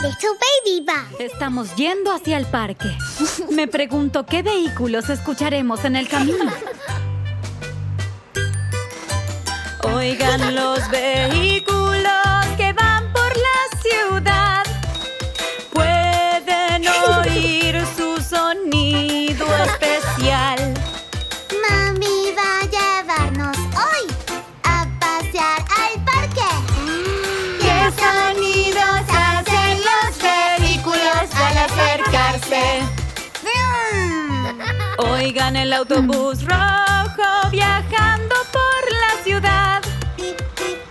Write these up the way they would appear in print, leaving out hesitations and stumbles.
Little Baby Bus. Estamos yendo hacia el parque. Me pregunto qué vehículos escucharemos en el camino. Oigan los vehículos que van por la ciudad. Pueden oír su sonido especial. Mami va a llevarnos hoy a pasear al parque. ¿Qué sonidos hacen los vehículos al acercarse? ¡Vroom! Oigan el autobús rojo viajando por la ciudad.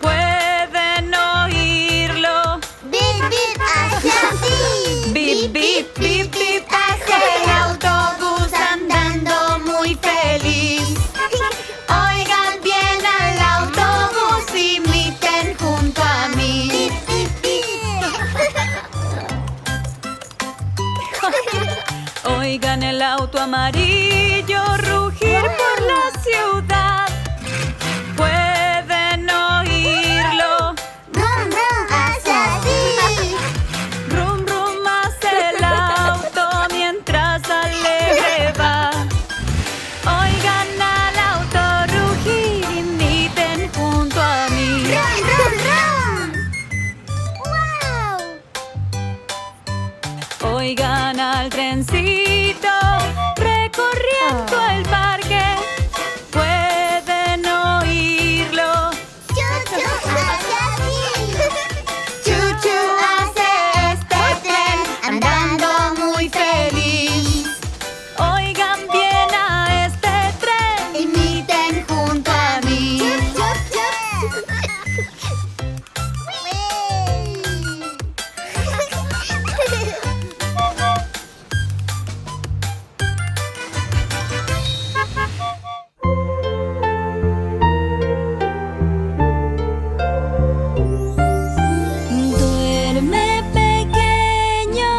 Pueden oírlo. ¡Bip, bip! ¡Hacia ti! Bip, bip, bip, bip. Hacia el autobús andando muy feliz. Oigan bien al autobús, imiten junto a mí. ¡Bip, bip! Oigan el auto amarillo rugir por la ciudad. Pueden oírlo. ¡Brum, brum! ¡Hacia ti! Rum, rum hace el auto mientras alegre va. Oigan al auto rugir, imiten junto a mí. ¡Brum, brum, brum! ¡Wow! Oigan al trencito recorriendo el parque. Pueden oírlo. ¡Chu-chu! ¡Hacia ti! Chuchu hace este tren andando muy feliz. Oigan bien a este tren, imiten junto a mí. Duerme pequeño,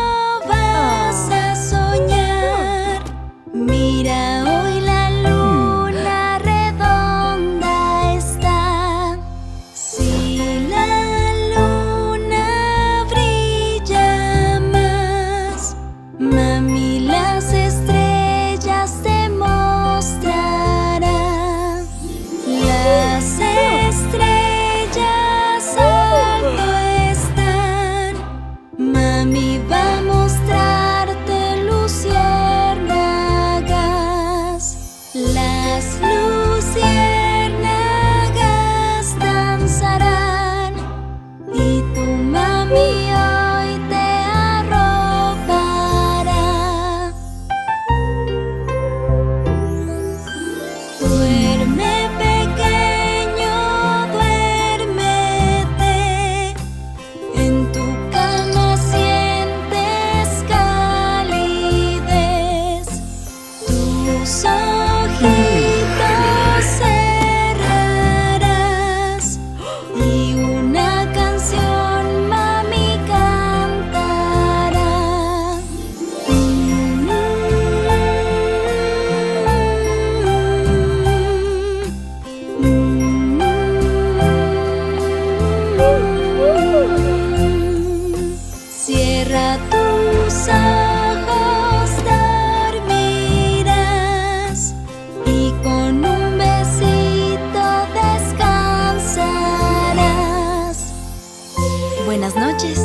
vas a soñar. Mira, hoy la luna redonda está. Si la luna brilla más, mami las estrellas te mostrará. Las estrellas alto están, mami va a mostrarte luciérnagas. Las luciérnagas danzarán y tu mami hoy te arropará. Duerme pequeño, duérmete. En tu cama sientes calidez. Tus ojitos cerrarás y una canción mami cantará. Cierra tus ojos, dormirás y con un besito descansarás. Buenas noches.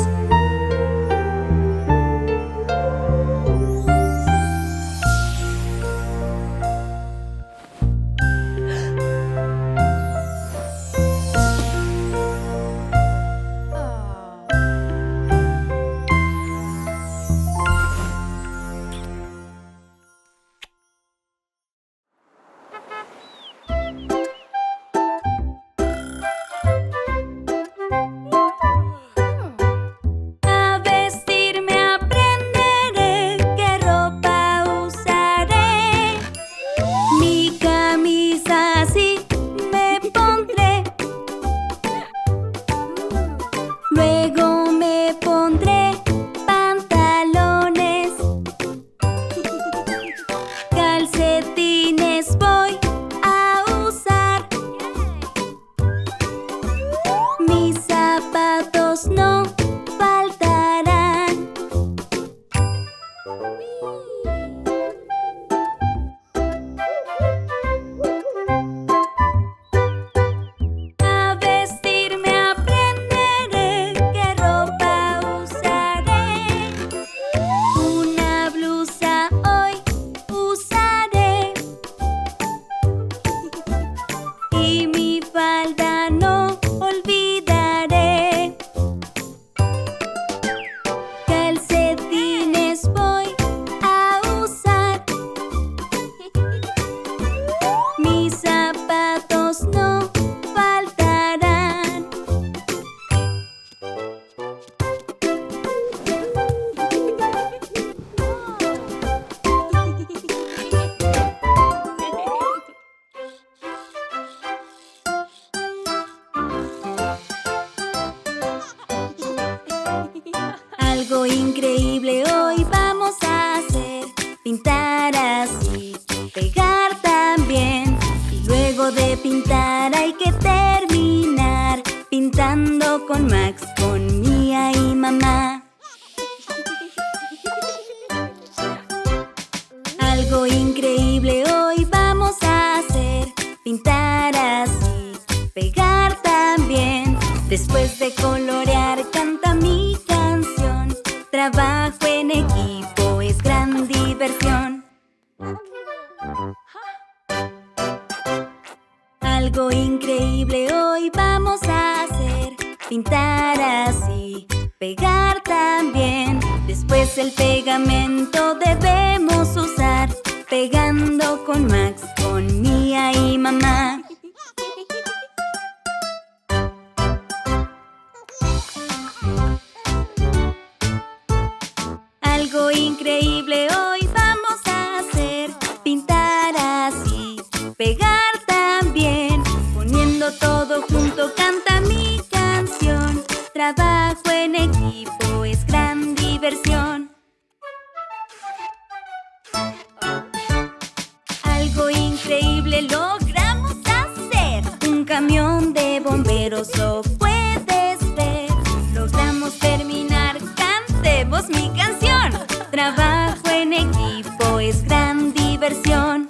que terminar pintando con Max, con Mía y mamá. Algo increíble hoy vamos a hacer. Pintar así, pegar también. Después de colorear, canta mi canción. Trabajo en equipo es gran diversión. Algo increíble hoy vamos a hacer. Pintar así, pegar también. Después el pegamento debemos usar. Pegando con Max, con Mía y mamá. Algo increíble hoy vamos a hacer. Pintar así, pegar también. Poniendo todo junto canta mi canción. Trabajo en equipo es gran diversión. Algo increíble logramos hacer. Un camión de bomberos lo puedes ver. Logramos terminar, cantemos mi canción. Trabajo en equipo es gran diversión.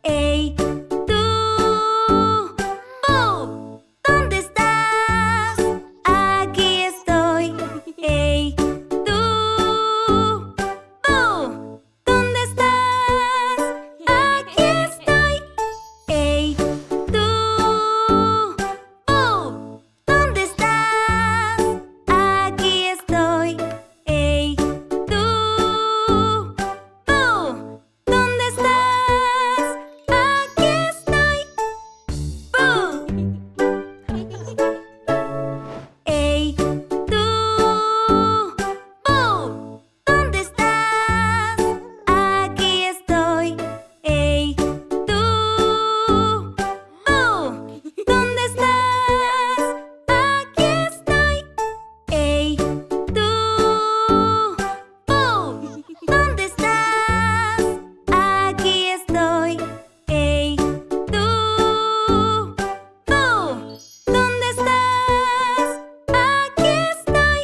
¡Ey, tú! ¡Oh! ¿Dónde estás? Aquí estoy. ¡Ey, tú! ¡Oh! ¿Dónde estás? Aquí estoy. ¡Ey, tú! ¡Oh! ¿Dónde estás? Aquí estoy. ¡Ey, tú! ¡Oh! ¿Dónde estás? Aquí estoy. ¡Boo! ¡Ey, tú! ¡Oh! ¿Dónde estás? Aquí estoy. ¡Ey, tú! ¡Oh! ¿Dónde estás? Aquí estoy. ¡Ey, tú! ¡Oh! ¿Dónde estás? Aquí estoy. ¡Ey, tú! ¡Oh! ¿Dónde estás? Aquí estoy.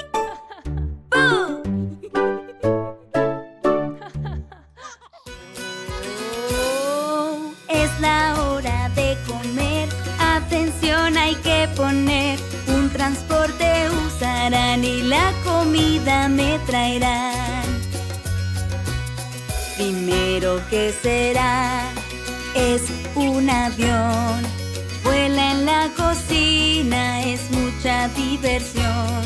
¡Boo! Oh, es la hora de comer. Atención, hay que poner. Un transporte usarán y la comida me traerán. Primero, ¿qué será? Es un avión. Vuela en la cocina, es mucha diversión.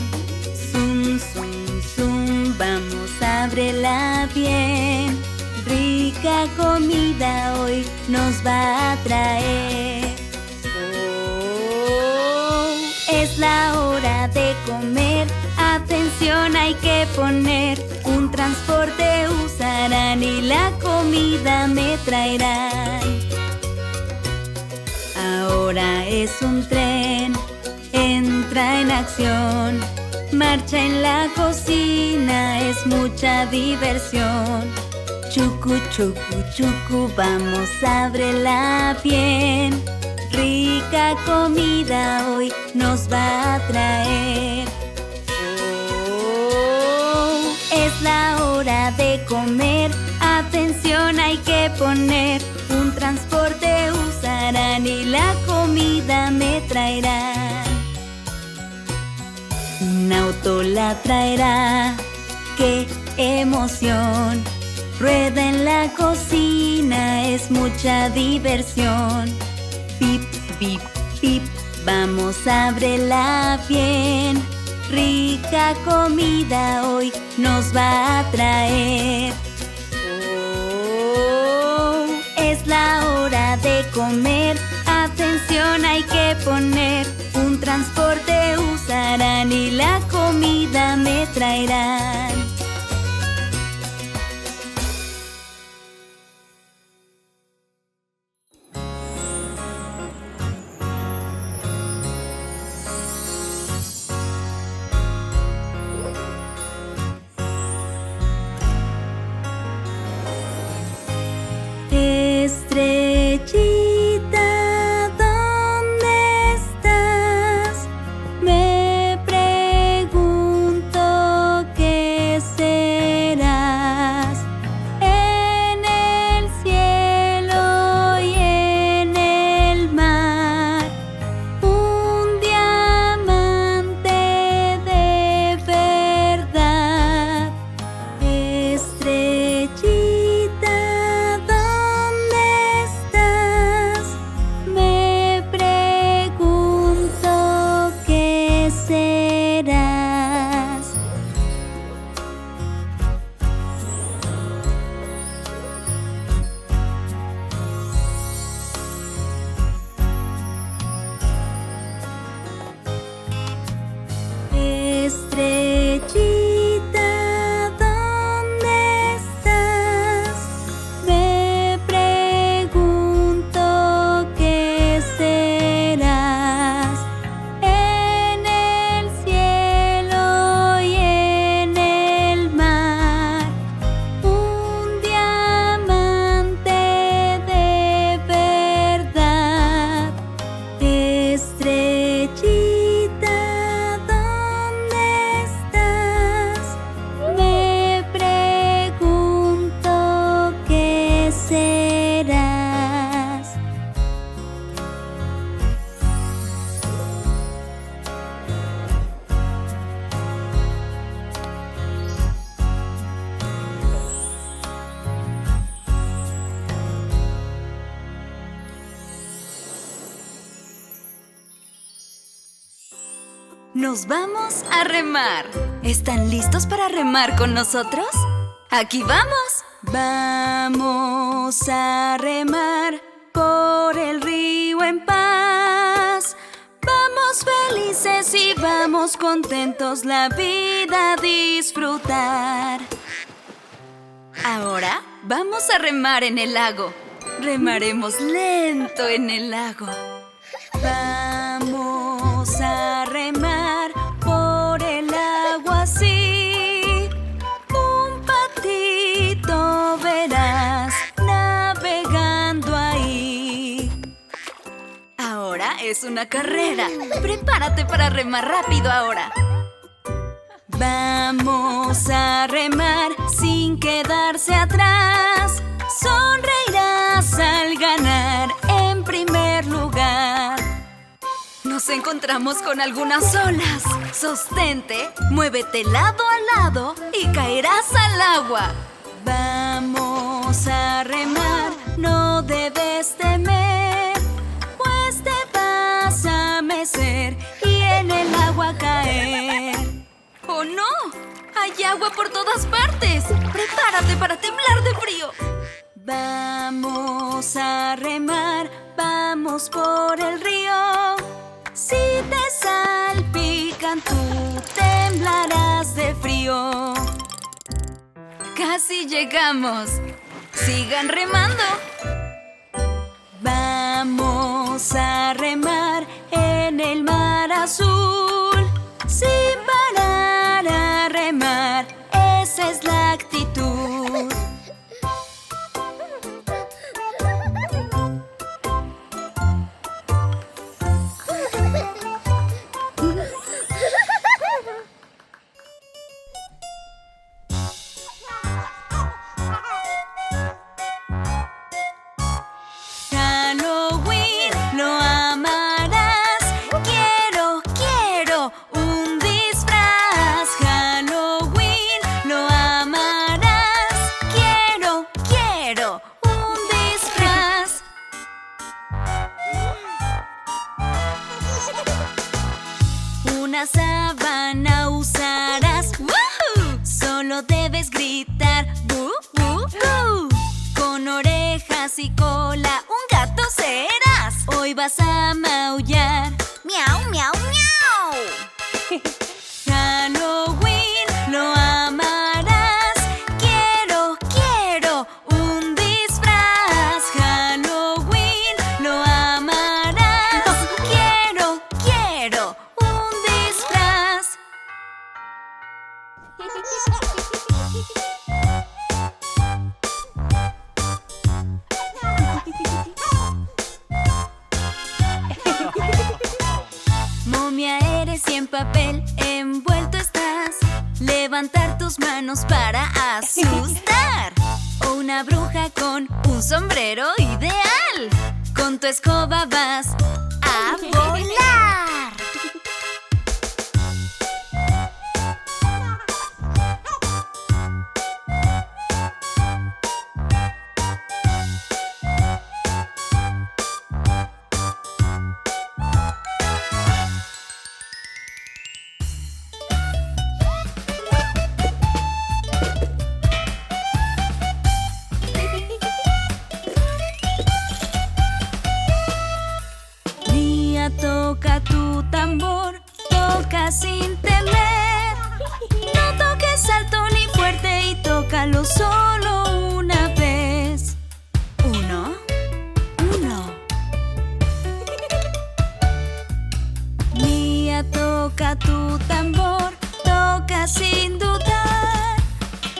Zum, zum, zum, vamos, ábrela bien. Rica comida hoy nos va a traer. Oh, es la hora de comer. Atención, hay que poner. Un transporte usarán y la comida me traerán. Ahora es un tren, entra en acción. Marcha en la cocina, es mucha diversión. Chucu, chucu, chucu, vamos, ábrela bien. Rica comida hoy nos va a traer. Oh, es la hora de comer. Atención, hay que poner. Un transporte usarán y la comida me traerán. Un auto la traerá, ¡qué emoción! Rueda en la cocina, es mucha diversión. Pip, pip, pip, vamos, ábrela bien. Rica comida hoy nos va a traer. Oh, es la hora de comer. Atención, hay que poner. Un transporte usarán y la comida me traerán. Nos vamos a remar. ¿Están listos para remar con nosotros? ¡Aquí vamos! Vamos a remar por el río en paz. Vamos felices y vamos contentos la vida a disfrutar. Ahora vamos a remar en el lago. Remaremos lento en el lago. Vamos a remar por el agua así. Un patito verás navegando ahí. Ahora es una carrera. Prepárate para remar rápido ahora. Vamos a remar sin quedarse atrás. Sonreirás al ganar en primer lugar. Nos encontramos con algunas olas. Sostente, muévete lado a lado y caerás al agua. Vamos a remar, no debes temer, pues te vas a mecer y en el agua caer. ¡Oh, no! ¡Hay agua por todas partes! ¡Prepárate para temblar de frío! Vamos a remar, vamos por el río. Si te salpican, tú temblarás de frío. ¡Casi llegamos! ¡Sigan remando! Vamos a remar en el mar azul. Sin parar a remar, esa es la actitud. Halloween, lo amarás. Quiero un disfraz. Halloween, lo amarás. Quiero un disfraz. Una sábana usarás. ¡Woohoo! Solo debes gritar ¡bu, bu, bu! Con orejas y cola, un gato serás. Hoy vas a maullar. Miau, miau, miau. Halloween, lo amarás. Quiero un disfraz. Halloween, lo amarás. Quiero un disfraz. Momia eres y en papel envuelto estás. Levantar tus manos para asustar. O una bruja con un sombrero ideal. Con tu escoba vas a volar. Mía, toca tu tambor, toca sin temer. No toques alto ni fuerte y tócalo solo una vez. Uno. Mía, toca tu tambor, toca sin dudar.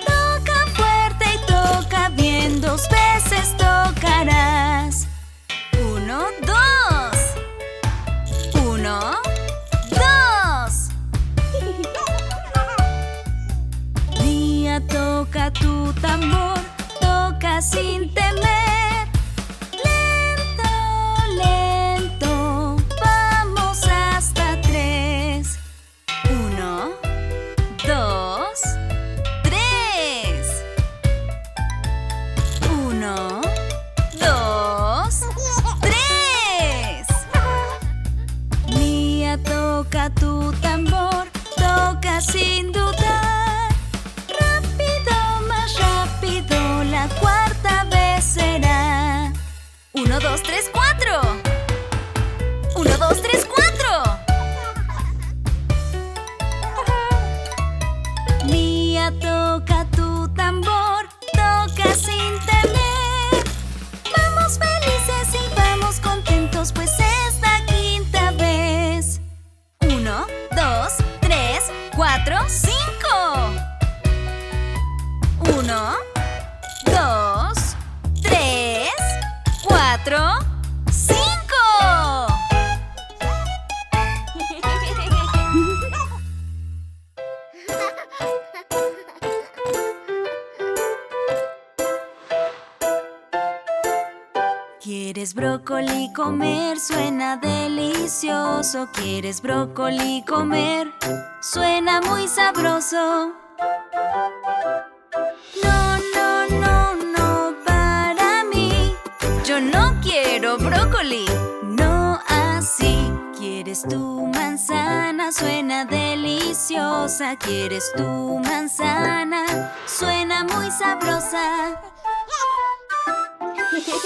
Toca fuerte y toca bien, 2 veces tocarás. 1, 2. 1, 2. Mía, toca tu tambor, toca sin temer. Lento, lento, vamos hasta 3. 1, 2, 3. 1, 2, 3. Mía, toca tu tambor. la cuarta vez será 1, 2, 3, 4. 1, 2, 3, 4. Mía, toca tu tambor, toca sin temer. Vamos felices y vamos contentos, pues es la quinta vez. 1, 2, 3, 4, 5. 1, 2, 3, 4, 5. ¿Quieres brócoli comer? Suena delicioso. ¿Quieres brócoli comer? Suena muy sabroso. No, no, no, no para mí. Yo no quiero brócoli. No así. ¿Quieres tu manzana? Suena deliciosa. ¿Quieres tu manzana? Suena muy sabrosa.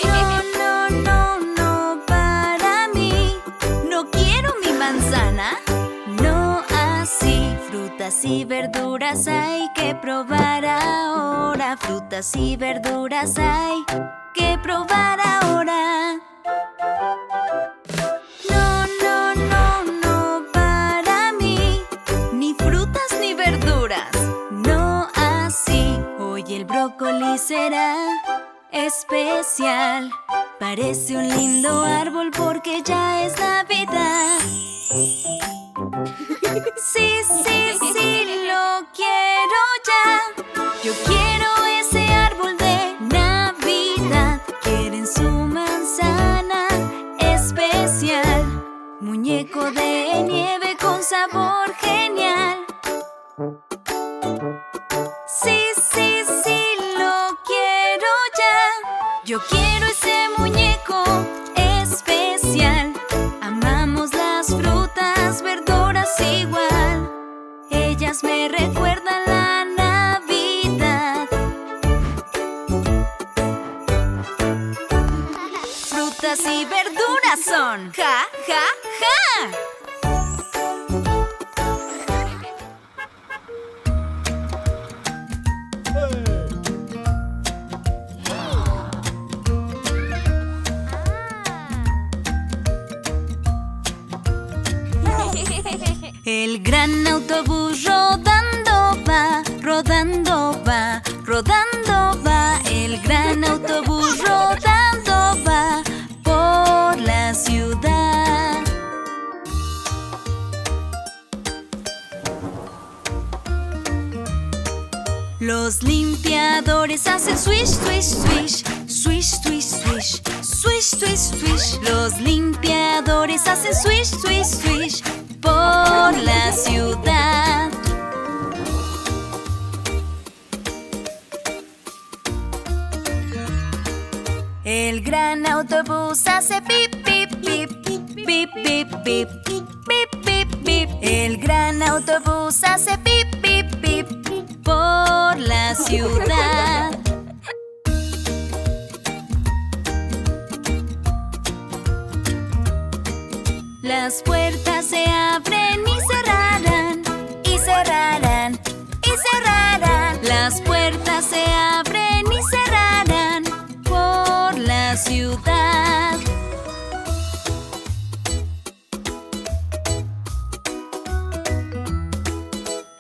No, no, no, no para mí. No quiero mi manzana. No así. Frutas y verduras hay que probar ahora. Frutas y verduras hay que probar ahora. No, no, no, no para mí. Ni frutas ni verduras. No así. Hoy el brócoli será especial. Parece un lindo árbol porque ya es Navidad. Sí, sí, sí, lo quiero ya. Yo quiero ese árbol de Navidad. Quieren su manzana especial. Muñeco de nieve con sabor genial. Sí, sí, sí, lo quiero ya. Yo quiero ese muñeco especial. Amamos las frutas, verduras igual. Ellas me recuerdan la Navidad. Frutas y verduras son ja, ja, ja. El gran autobús rodando va, rodando va, rodando va. El gran autobús rodando va por la ciudad. Los limpiadores hacen swish, swish, swish, swish, swish, swish, swish, swish, swish. Los limpiadores hacen swish, swish, swish por la ciudad. El gran autobús hace pip, pip, pip, pip, pip, pip, pip, pip, pip. El gran autobús hace pip, pip, pip por la ciudad. Las puertas se abren y cerrarán, y cerrarán, y cerrarán. Las puertas se abren y cerrarán por la ciudad.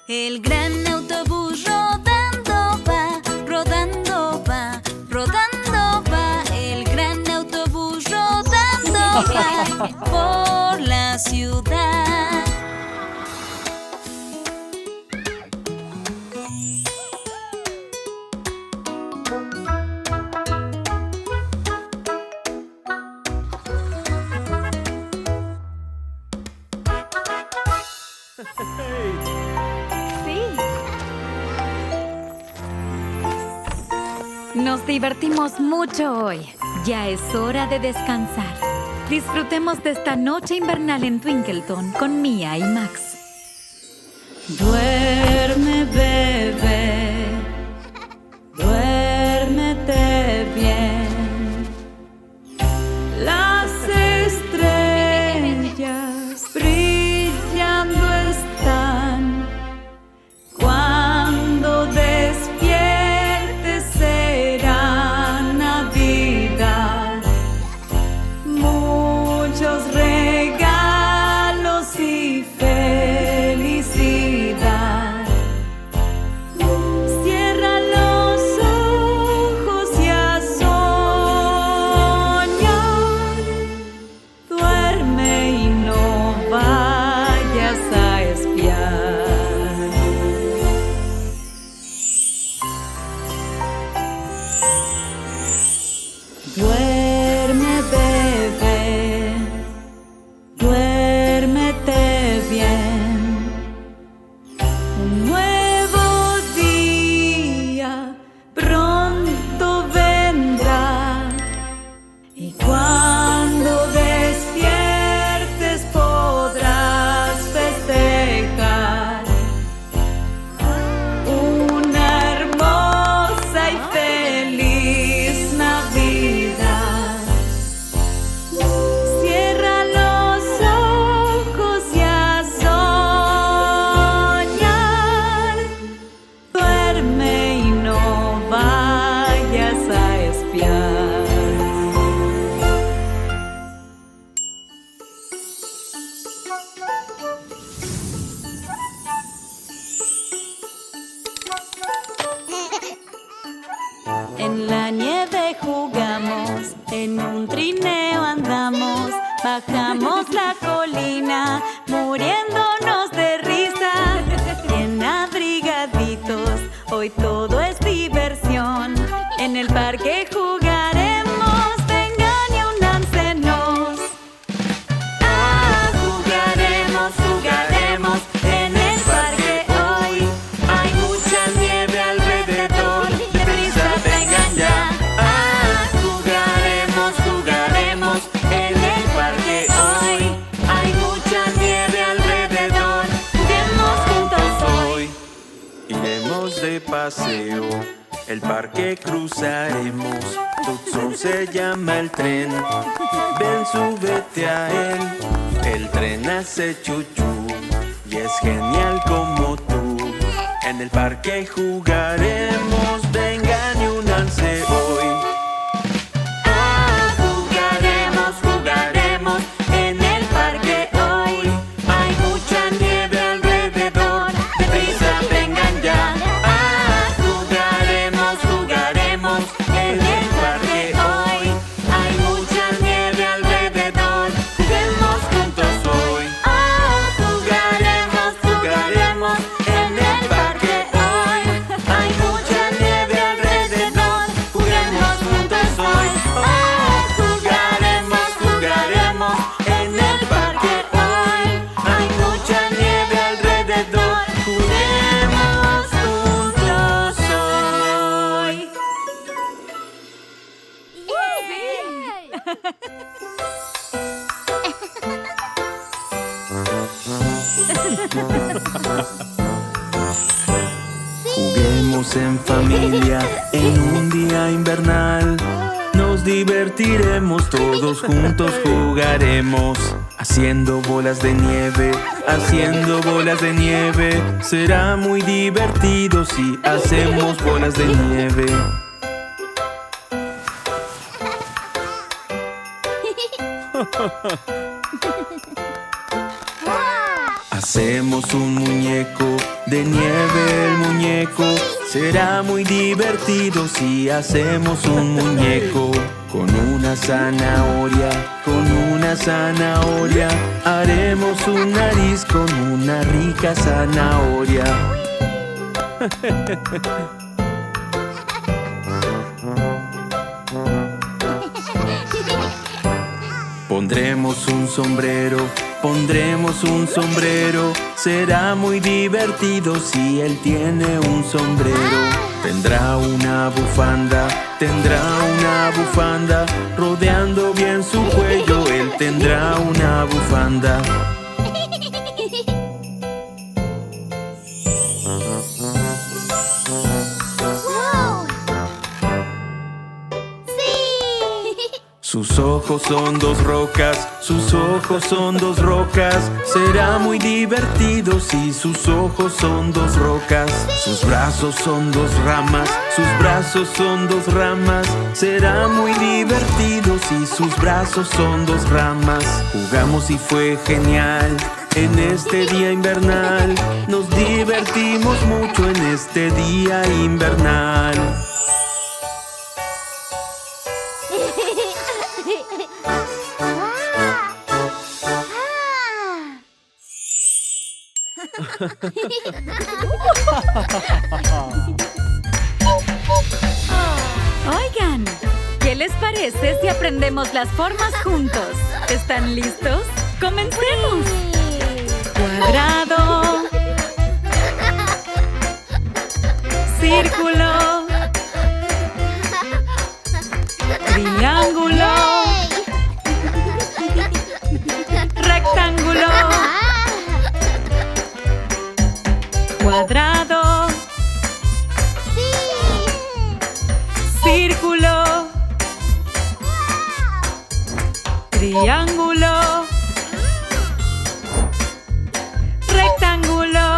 El gran autobús rodando va, rodando va, rodando va. El gran autobús rodando va por la ciudad. Nos divertimos mucho hoy. Ya es hora de descansar. Disfrutemos de esta noche invernal en Twinkleton con Mia y Max. Duerme, bebé. Duérmete Duerme, bebé, duérmete bien. Un nuevo día pronto vendrá, y cuando despiertes podrás festejar una hermosa y feliz Navidad. Cierra los ojos y a soñar. Duerme y no vayas a espiar. En la nieve jugamos, en un trineo andamos, bajamos la colina, muriéndonos de risa. Bien abrigaditos, hoy todo es diversión. En el parque jugaremos, vengan y únansenos. Ah, jugaremos, jugaremos en el parque hoy. Hay mucha nieve alrededor, deprisa vengan ya. Ah, jugaremos, jugaremos en el parque hoy. Hay mucha nieve alrededor, juguemos juntos hoy. Iremos de paseo, el parque cruzaremos. Tucson se llama el tren, ven súbete a él. El tren hace chuchú y es genial como tú. En el parque jugaremos, vengan y únanse hoy. Ah, jugaremos, jugaremos en el parque hoy. Hay mucha nieve alrededor, deprisa vengan ya. Ah, jugaremos, jugaremos en el parque hoy. Hay mucha nieve alrededor, juguemos juntos hoy. Ah, jugaremos, jugaremos en el parque hoy. Hay mucha nieve alrededor, juguemos juntos hoy. Ah, jugaremos, jugaremos en el parque hoy. Hay mucha nieve alrededor, juguemos juntos hoy. Juguemos en familia en un día invernal. Nos divertiremos todos juntos, jugaremos. Haciendo bolas de nieve, haciendo bolas de nieve. Será muy divertido si hacemos bolas de nieve. Hacemos un muñeco de nieve, el muñeco. Será muy divertido si hacemos un muñeco. Con una zanahoria, con una zanahoria. Haremos un nariz con una rica zanahoria. Pondremos un sombrero, pondremos un sombrero. Será muy divertido si él tiene un sombrero. Tendrá una bufanda, tendrá una bufanda. Rodeando bien su cuello, él tendrá una bufanda. ¡Wow! ¡Sí! Sus ojos son dos rocas, sus ojos son dos rocas. Será muy divertido si sus ojos son dos rocas. Sus brazos son dos ramas, sus brazos son dos ramas. Será muy divertido si sus brazos son dos ramas. Jugamos y fue genial en este día invernal. Nos divertimos mucho en este día invernal. ¡Ay, están? ¿Qué les parece si aprendemos las formas juntos? ¿Están listos? ¡Comencemos! Cuadrado, círculo, triángulo, rectángulo, cuadrado, círculo, triángulo, rectángulo,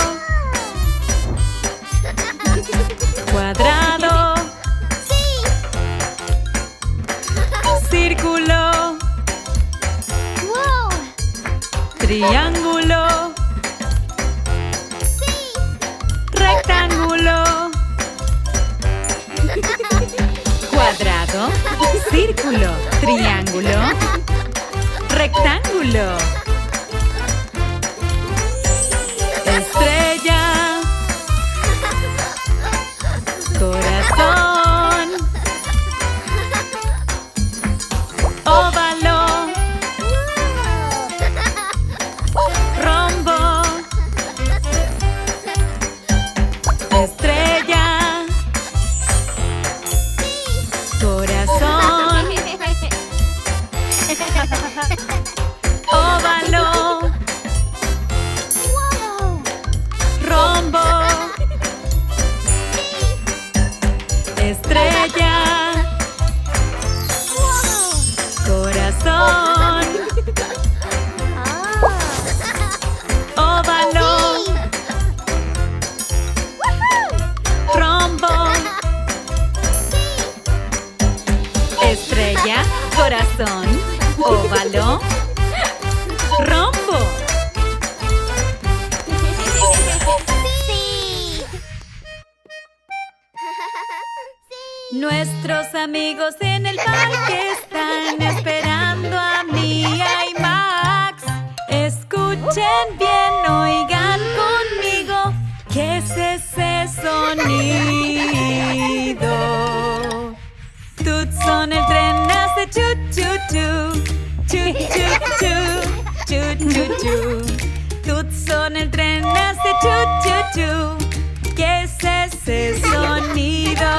cuadrado, círculo, triángulo, rectángulo, cuadrado, círculo, triángulo, rectángulo, estrella, corazón, óvalo, rombo, estrella, corazón, óvalo, rombo, estrella, corazón, óvalo, rombo, estrella, corazón, óvalo, rombo. Nuestros amigos en el parque están esperando a Mía y Max. Escuchen bien, oigan conmigo, ¿qué es ese sonido? Tutson el tren hace chu chu chu, chu chu chu, chu chu chu. Tutson el tren hace chu chu chu, ¿qué es ese sonido?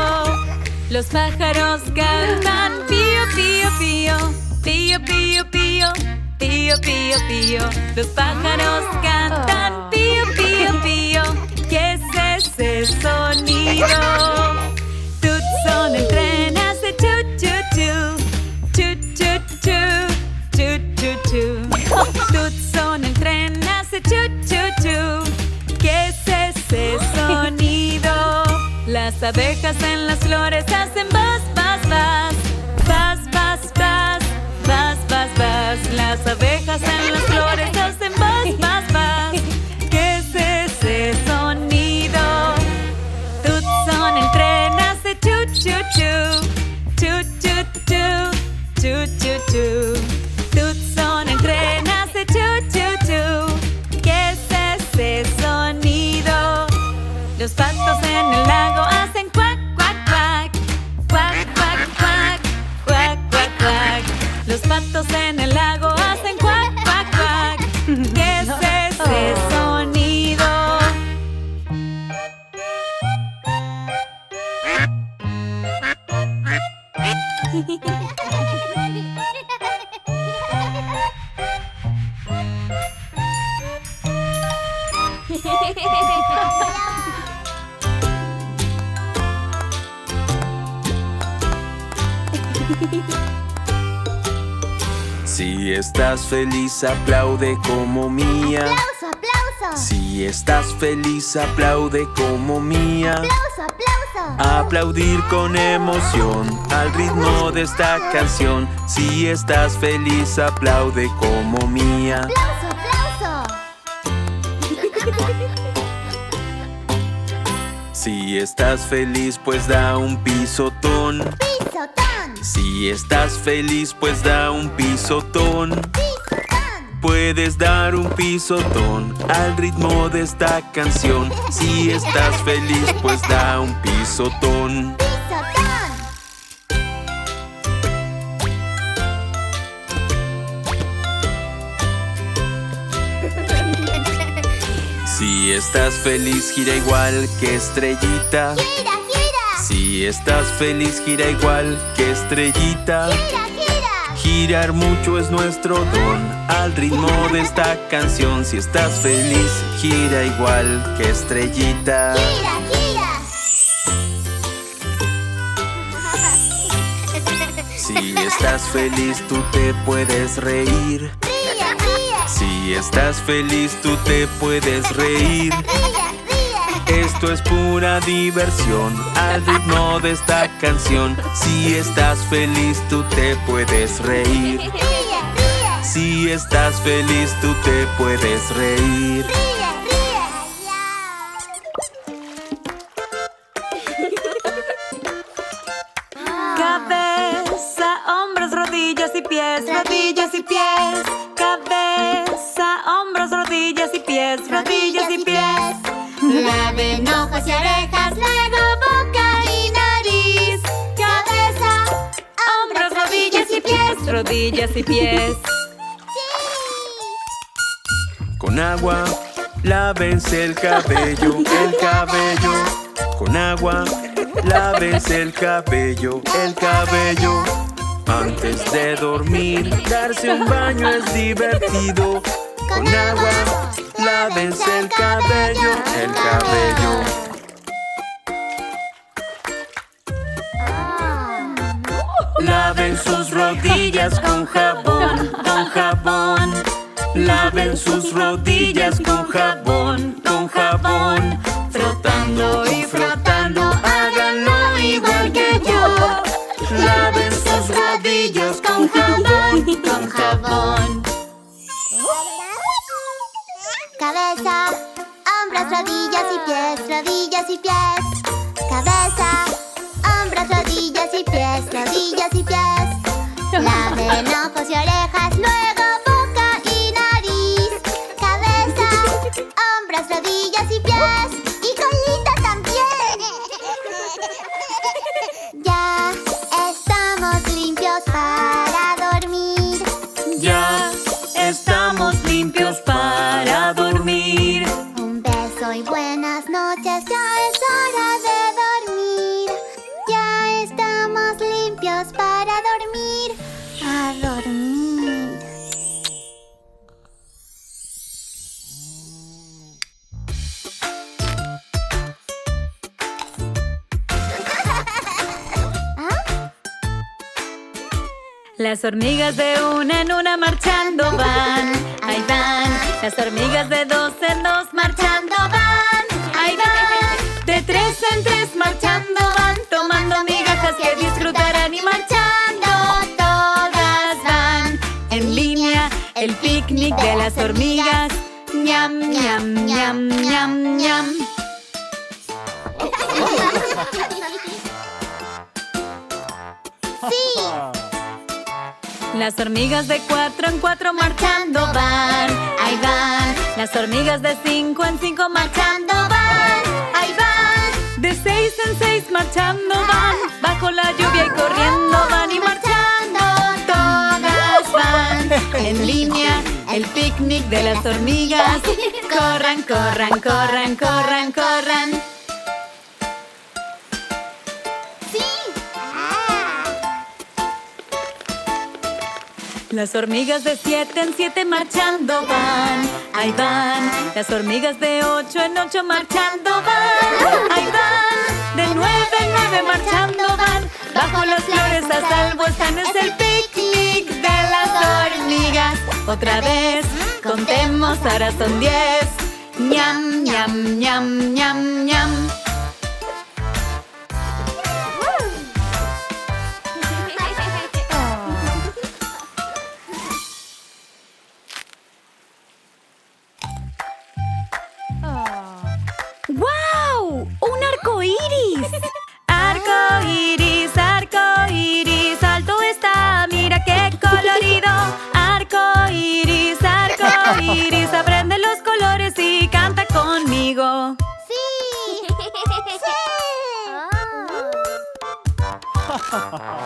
Los pájaros cantan pío, pío, pío, pío, pío, pío, pío, pío, pío. Los pájaros cantan pío, pío, pío, ¿qué es ese sonido? Tutson el tren hace chu, chu, chu, chu, chu, chu, chu, chu, chu. Tutson el tren hace chu, chu, chu, ¿qué es ese sonido? Las abejas en las flores hacen buzz, buzz, buzz, buzz, buzz, buzz, buzz, buzz, buzz. Las abejas en las flores hacen buzz, buzz, buzz, ¿qué es ese sonido? Tutson el tren hace chu, chu, chu, chu, chu, chu, chu, chu, chu. Tutson el tren hace chu, chu, chu, ¿qué es ese sonido? Los patos en el lago hacen cuac, cuac, cuac, cuac, cuac, cuac, cuac, cuac, cuac. Los patos en el lago hacen cuac, cuac, cuac, ¿qué es ese sonido? Si estás feliz, aplaude como Mía. ¡Aplauso, aplauso! Si estás feliz, aplaude como Mía. ¡Aplauso, aplauso! Aplaudir con emoción al ritmo de esta canción. Si estás feliz, aplaude como Mía. ¡Aplauso, aplauso! Si estás feliz, pues da un pisotón. ¡Pisotón! Si estás feliz, pues da un pisotón. ¡Pisotón! Puedes dar un pisotón al ritmo de esta canción. Si estás feliz, pues da un pisotón. ¡Pisotón! Si estás feliz, gira igual que estrellita. ¡Gira, gira! Si estás feliz, gira igual que estrellita. ¡Gira, gira! Girar mucho es nuestro don al ritmo de esta canción. Si estás feliz, gira igual que estrellita. ¡Gira, gira! Si estás feliz, tú te puedes reír. ¡Ría, ría! Si estás feliz, tú te puedes reír. ¡Ría, ría! Esto es pura diversión al ritmo de esta canción. Si estás feliz, tú te puedes reír. ¡Ría, ría! Si estás feliz, tú te puedes reír. ¡Ría, ría! Cabeza, hombros, rodillas y pies, rodillas y pies. Cabeza, hombros, rodillas y pies, rodillas y pies. Laven ojos y orejas, luego boca y nariz. Cabeza, Hombros, rodillas y pies, rodillas y pies. Con agua, lávense el cabello, el cabello. Con agua, lávense el cabello, el cabello. Antes de dormir, darse un baño es divertido. Con agua, lávense el cabello, el cabello. Laven sus rodillas con jabón, con jabón. Laven sus rodillas con jabón, con jabón. Frotando y frotando, háganlo igual que yo. Laven sus rodillas con jabón, con jabón. cabeza, hombros, rodillas y pies, rodillas y pies. Cabeza, hombros, rodillas y pies, rodillas y pies. Laven ojos y orejas, luego boca y nariz. Cabeza, hombros, rodillas y pies. Y colita también. Ya estamos limpios para dormir. Ya estamos limpios para dormir. Un beso y buenas noches, ya es hora de dormir. Ya estamos limpios para dormir. A dormir. Las hormigas de una en una marchando van, ahí van. Las hormigas de dos en dos marchando van, ahí van. De tres en tres marchando van, tomando migajas que disfrutarán y marchando todas van. En línea, el picnic de las hormigas. Ñam, ñam, ñam, ñam, ñam. Sí, Las hormigas de cuatro en cuatro marchando van, ahí van. Las hormigas de cinco en cinco marchando van, ahí van. De seis en seis marchando van, bajo la lluvia y corriendo van y marchando todas van. En línea, el picnic de las hormigas. Corran, corran, corran, corran, corran. sí. Las hormigas de 7 en 7 marchando van, ahí van. Las hormigas de 8 en 8 marchando van, ahí van. De 9 en 9 marchando van, bajo las flores a salvo están. Es el picnic de las hormigas. Otra vez, contemos, ahora son 10. Ñam, ñam, ñam, ñam, ñam. ¡Wow! ¡Un arco iris! Arco iris, alto está, mira qué colorido. Arco iris, aprende los colores y canta conmigo. Sí.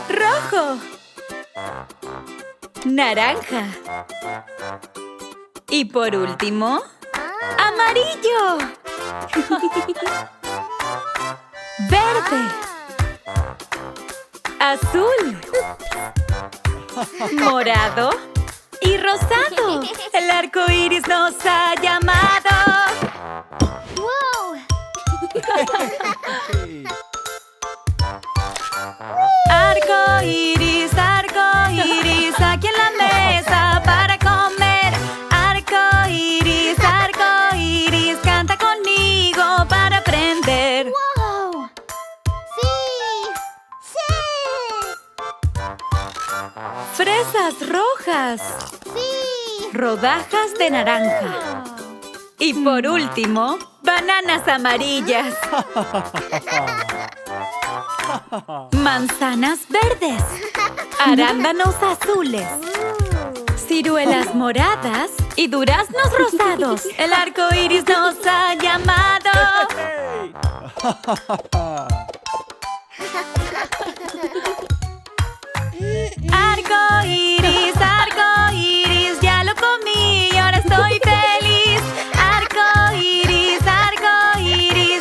Rojo, naranja y por último, ¡Amarillo! ¡Verde! ¡Azul! ¡Morado! ¡Y rosado! ¡El arco iris nos ha llamado! ¡Wow! Arco iris, aquí en la mesa para comer. Arco iris, canta conmigo para aprender. ¡Wow! ¡Sí! ¡Sí! Fresas rojas, ¡Sí! rodajas de naranja. Y por último, bananas amarillas. Manzanas verdes, arándanos azules, ciruelas moradas y duraznos rosados. El arco iris nos ha llamado. Arco iris, ya lo comí y ahora estoy feliz. Arco iris,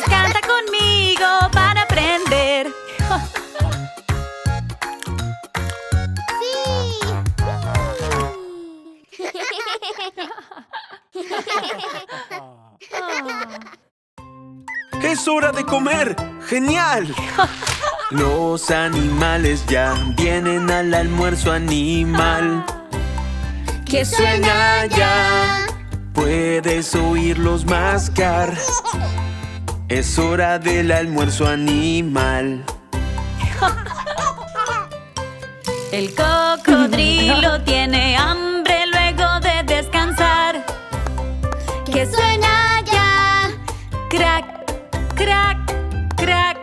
canta conmigo para aprender. ¡Es hora de comer! ¡Genial! Los animales ya vienen al almuerzo animal. ¡Que suena ya! Puedes oírlos mascar. Es hora del almuerzo animal. El cocodrilo tiene hambre luego de descansar. ¡Que suena ya! ¡Crack, crack, crack!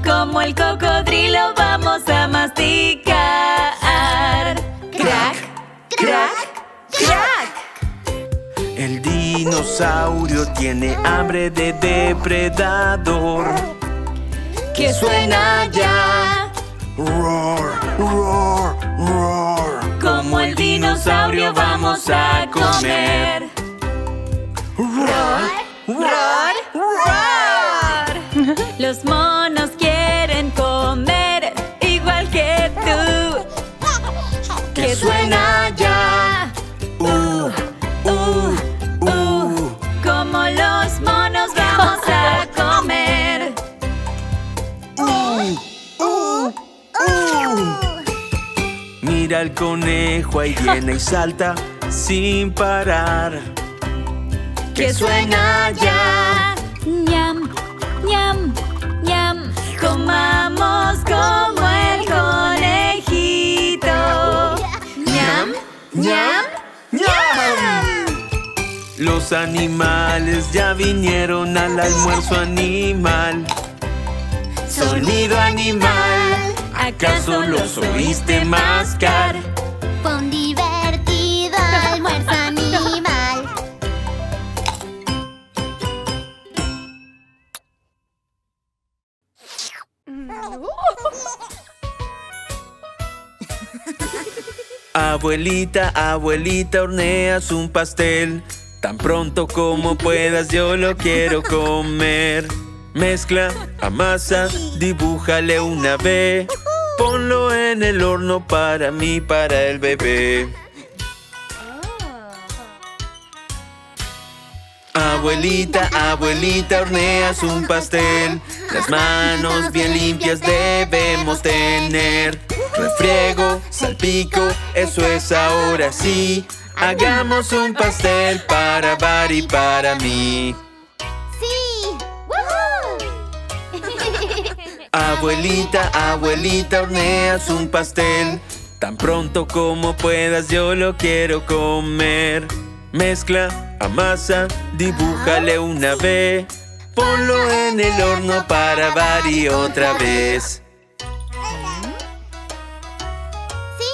Como el cocodrilo vamos a masticar. ¡Crack, crack, crack! El dinosaurio tiene hambre de depredador. ¡Que suena ya! Roar, roar, roar. Como el dinosaurio vamos a comer. Roar, ¡Roar, roar! Los monos quieren comer igual que tú. ¡Que suena ya! Como los monos vamos a comer. Mira el conejo, ahí viene y salta sin parar. ¡Que suena ya! ¡Ñam, ñam, ñam! Comamos como el conejito. ¡Ñam, ñam, ñam! Los animales ya vinieron al almuerzo animal. Sonido animal, ¿acaso los oíste mascar? Fue un divertido almuerzo animal. Abuelita, abuelita, horneas un pastel. Tan pronto como puedas yo lo quiero comer. Mezcla, amasa, dibújale una V. Ponlo en el horno para mí, para el bebé. Abuelita, abuelita, horneas un pastel. Las manos bien limpias debemos tener. Refriego, salpico, eso es ahora sí. Hagamos un pastel para Bar y para mí. ¡Sí! ¡Woohoo! Abuelita, abuelita, horneas un pastel. Tan pronto como puedas yo lo quiero comer. Mezcla, amasa, dibújale una V. Ponlo en el horno para Bar y otra vez. ¡Sí!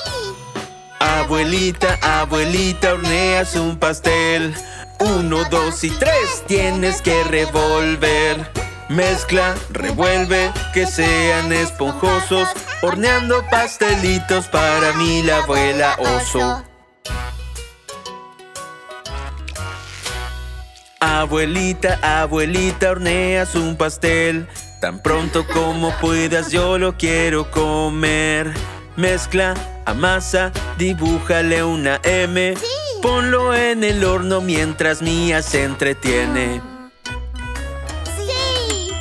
Abuelita, abuelita, horneas un pastel. 1, 2 y 3, tienes que revolver. Mezcla, revuelve, que sean esponjosos. Horneando pastelitos para mí, la abuela oso. Abuelita, abuelita, horneas un pastel. Tan pronto como puedas yo lo quiero comer. Mezcla, amasa, dibújale una M. Sí. Ponlo en el horno mientras Mía se entretiene. Sí.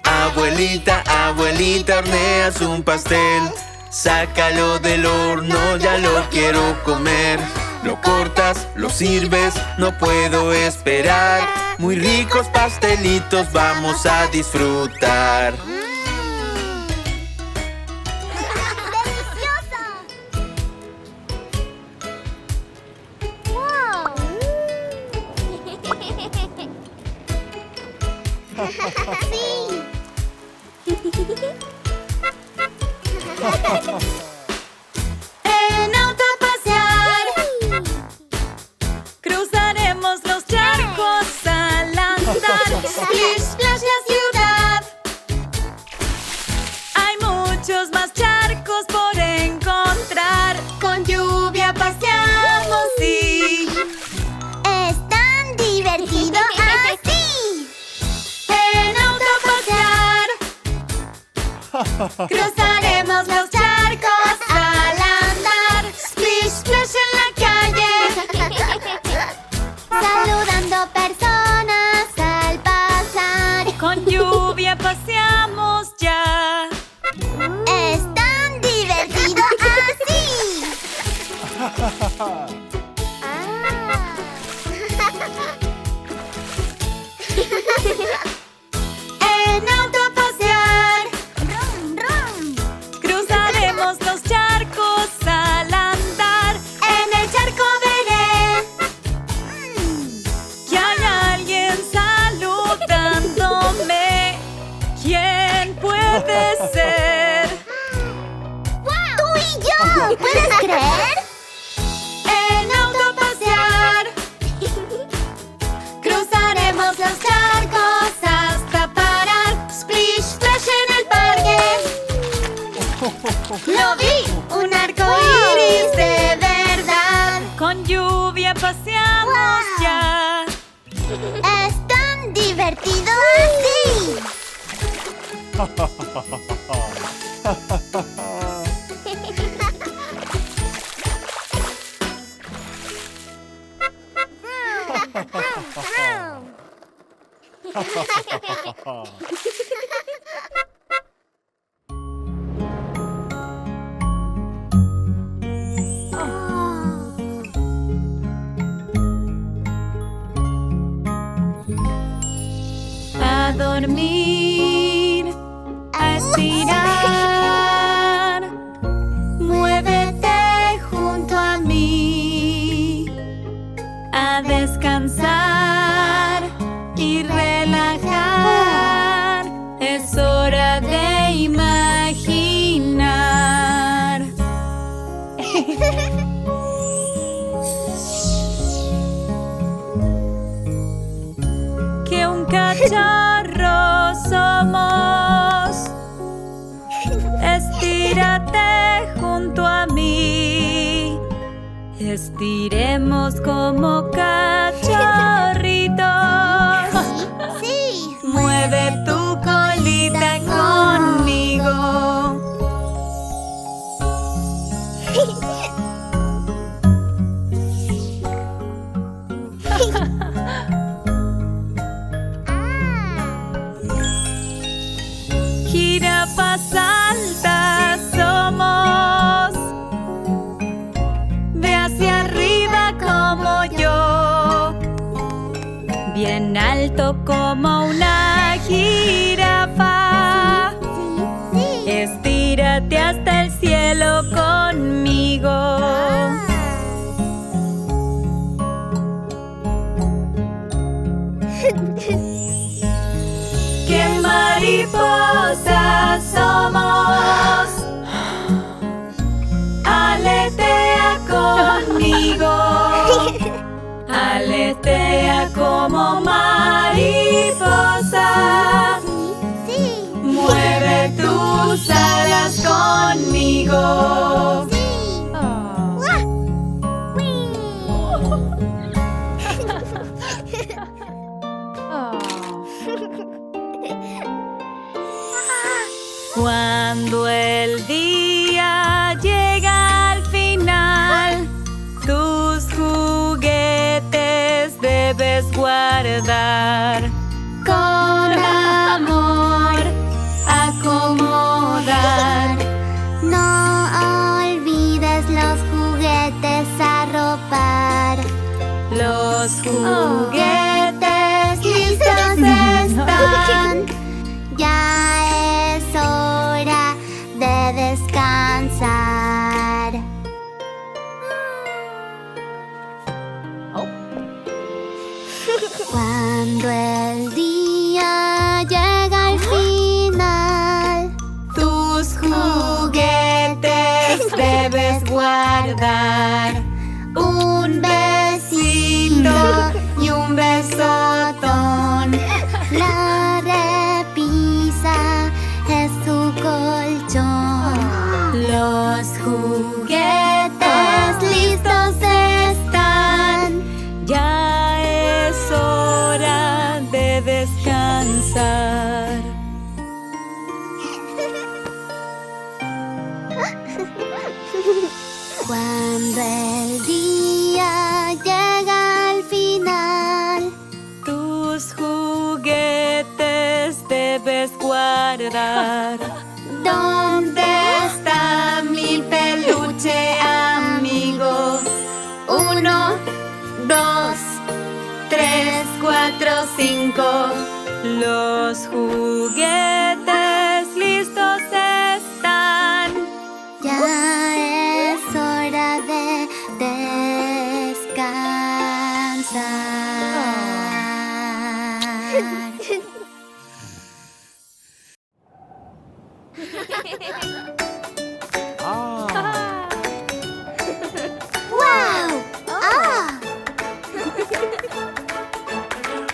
Abuelita, abuelita, horneas un pastel. Sácalo del horno, ya lo quiero comer. Lo cortas, lo sirves, no puedo esperar. Muy ricos pastelitos vamos a disfrutar. ¡Delicioso! ¡Wow! ¡Sí! En auto a pasear, Cruzaremos los charcos al andar. Splish Splash la ciudad. Hay muchos más charcos por encontrar. Con lluvia paseamos, sí. Es tan divertido así. En auto a pasear, cruzaremos los charcos al andar. Splish Splash en la calle. Saludando personas al pasar. Con lluvia paseamos ya. Es tan divertido así. En auto a pasear, Rum, rum. Cruzaremos los charcos al andar. en el charco veré Que hay alguien saludándome. ¿Quién puede ser? ¡Tú y yo! ¿Puedes creer? en auto a pasear. Cruzaremos los charcos hasta parar. Splish Splash en el parque. Lo vi, un arco iris de verdad. Con lluvia paseamos Wow. ya. Es tan divertido así. A dormir, a estirar. Muévete junto a mí. A descansar y relajar. Es hora de imaginar. Que un cachorro somos. Estírate junto a mí. Estiremos como cachorritos. Sí. Mueve tu colita conmigo. Jirafas altas somos. Ve hacia arriba como yo. Bien alto como una jirafa. Sí. Estírate hasta el cielo conmigo. ¡Qué mariposas somos! Aletea conmigo. Aletea como mariposa. Sí. Mueve tus alas conmigo. Sí. Wee. guardar. Con amor, acomodar. No olvides los juguetes arropar. Los Juguetes listos están. Ya es hora de descansar. Cuando el día llega al final, Tus juguetes debes guardar. un besito Y un besotón. La repisa es su colchón. Los Juguetes listos están. Ya es hora de descansar. Cuando el día llega al final, Tus juguetes debes guardar. ¿Dónde está mi peluche amigo? 1, 2, 3, 4, 5. Los juguetes listos están. ya es hora de descansar. ¡Wow! ¡Ah!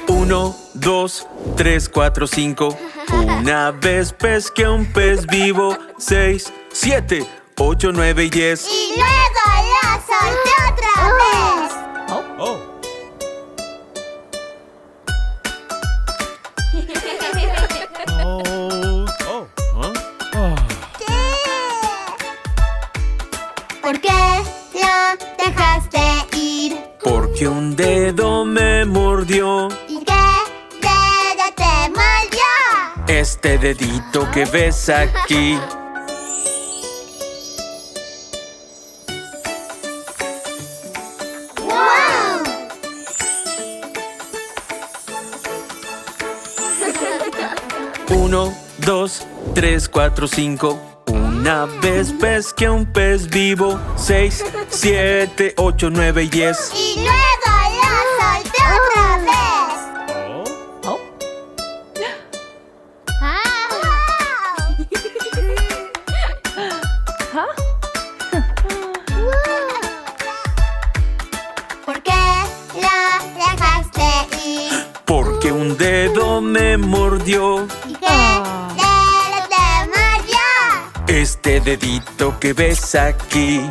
1, 2, 3, 4, 5. Una vez pesqué un pez vivo. 6, 7, 8, 9 y 10. Y luego la solté otra vez. ¿Por qué la dejaste ir? Porque un dedo me mordió. ¿Y qué dedo te mordió? Este dedito que ves aquí. ¡Wow! 1, 2, 3, 4, 5. Una vez pesqué un pez vivo. 6, 7, 8, 9 y 10. Y luego la solté otra vez. ¿Por qué la dejaste ir? Porque un dedo me mordió. ¿Y qué dedo te mordió? Este dedito que ves aquí.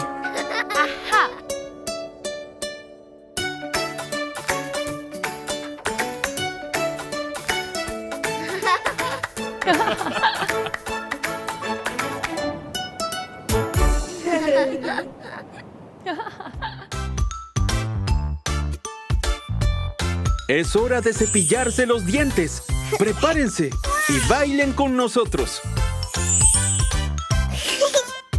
Es hora de cepillarse los dientes. Prepárense y bailen con nosotros.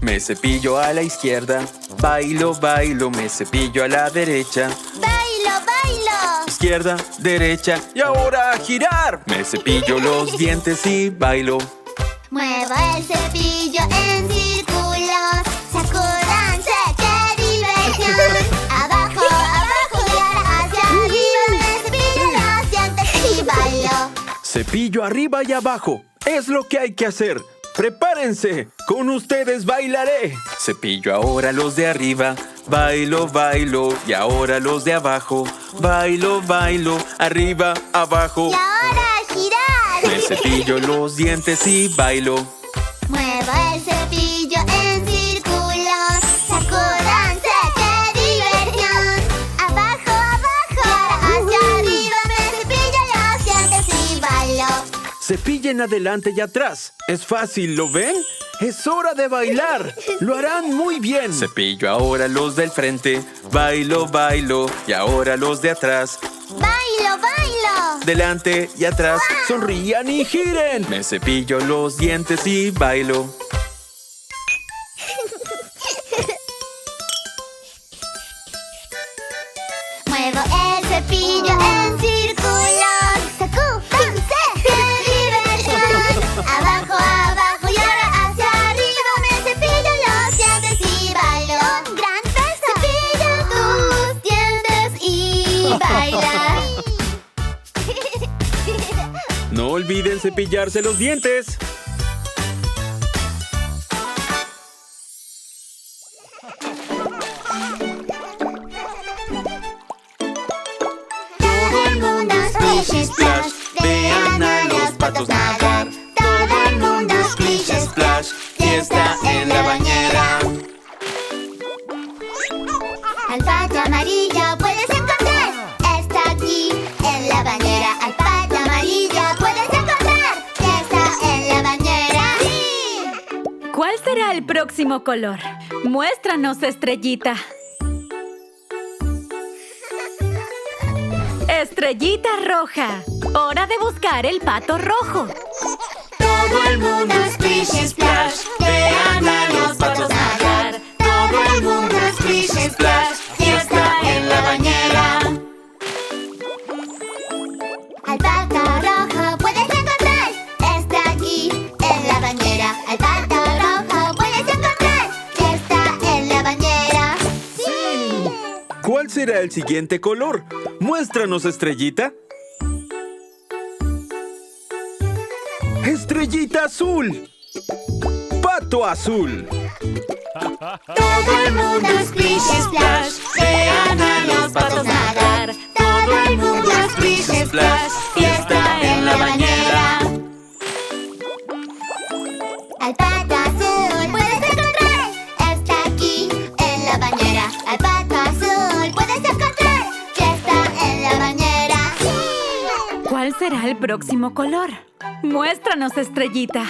Me cepillo a la izquierda, bailo, bailo, me cepillo a la derecha. ¡Bailo, bailo! Izquierda, derecha y ahora a girar. Me cepillo los dientes y bailo. Muevo el cepillo en círculos. Sacúdanse, qué diversión. Abajo, abajo y ahora hacia arriba. Me cepillo los dientes y bailo. Cepillo arriba y abajo. Es lo que hay que hacer. ¡Prepárense! Con ustedes bailaré. Cepillo ahora los de arriba. Bailo, bailo. Y ahora los de abajo. Bailo, bailo. Arriba, abajo. Y ahora a girar. Me cepillo los dientes y bailo. Muevo el cepillo en círculos. Sacúdanse, qué diversión. Abajo, abajo, ahora hacia arriba. Me cepillo los dientes y bailo. Cepillen adelante y atrás. Es fácil, ¿lo ven? Es hora de bailar. Lo harán muy bien. Cepillo ahora los del frente. Bailo, bailo. Y ahora los de atrás. Bailo, bailo. cepillo. Delante y atrás, sonrían y giren. Me cepillo los dientes y bailo. Muevo el cepillo en círculos. ¡Sacúdanse! ¡Qué diversión! Abajo, abajo y ahora hacia arriba. Me cepillo los dientes y bailo. ¡Gran beso! Cepilla tus dientes y baila. No olviden cepillarse los dientes. Todo el mundo splish splash. Vean a los patos nadar. Todo el mundo splish splash. Fiesta en la bañera. Al pato amarillo puedes encontrar. Está aquí en la bañera. Al pato amarillo puedes encontrar. Está en la bañera. ¡Sí! ¿Cuál será el próximo color? Muéstranos, Estrellita. Estrellita roja. Hora de buscar el pato rojo. Todo el mundo splish splash. Vean a los patos nadar. Todo el mundo splish splash. Fiesta en la bañera. Al pato rojo puedes encontrar. Está aquí en la bañera. Al pato rojo puedes encontrar. Está en la bañera. ¡Sí! ¿Cuál será el siguiente color? Muéstranos, Estrellita. Estrellita azul. Pato azul. Todo el mundo splish splash. Vean a los patos nadar. Todo el mundo splish splash. Fiesta en la bañera. Al pato azul puedes encontrar. Está aquí en la bañera. Al pato azul puedes encontrar. Fiesta en la bañera. ¡Sí! ¿Cuál será el próximo color? Muéstranos, Estrellita.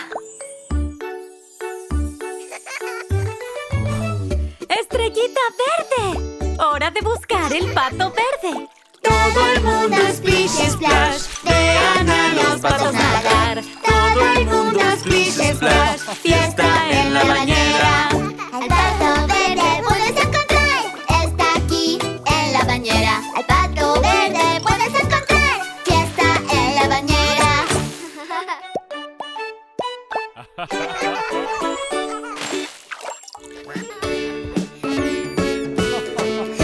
¡Estrellita verde! Hora de buscar el pato verde. Todo el mundo splish splash. Vean a los patos nadar. Todo el mundo splish splash. Fiesta en la bañera. Al pato verde puedes encontrar. Está aquí en la bañera. Al pato verde puedes encontrar. Fiesta en la bañera.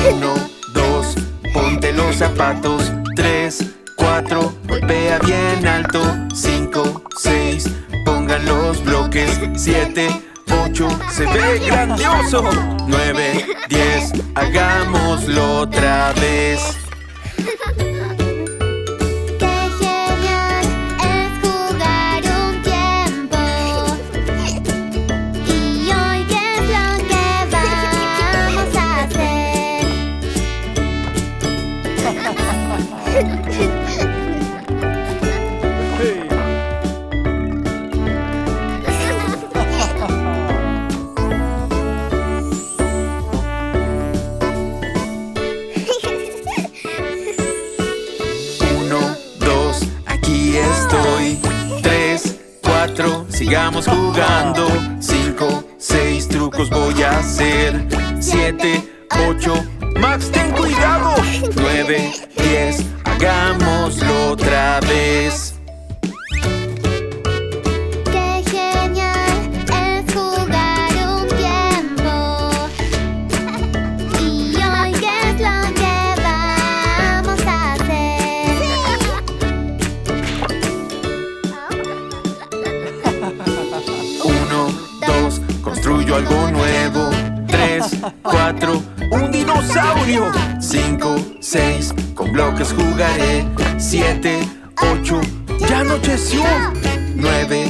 1, 2, ponte los zapatos. 3, 4, golpea bien alto. 5, 6, pongan los bloques. 7, 8, se ve grandioso. 9, 10, hagámoslo otra vez. Qué genial es jugar un tiempo. Y hoy, ¿qué es lo que vamos a hacer? Sigamos jugando. 5, 6 trucos voy a hacer. 7, 8, Max, ten cuidado. 9, 10, hagámoslo otra vez. Qué genial es jugar un tiempo. Y hoy, ¿qué es lo que vamos a hacer? 1, 2, construyo algo nuevo. 3, 4, un dinosaurio. 5, 6, con bloques jugaré. 7, 8, ya anocheció. 9,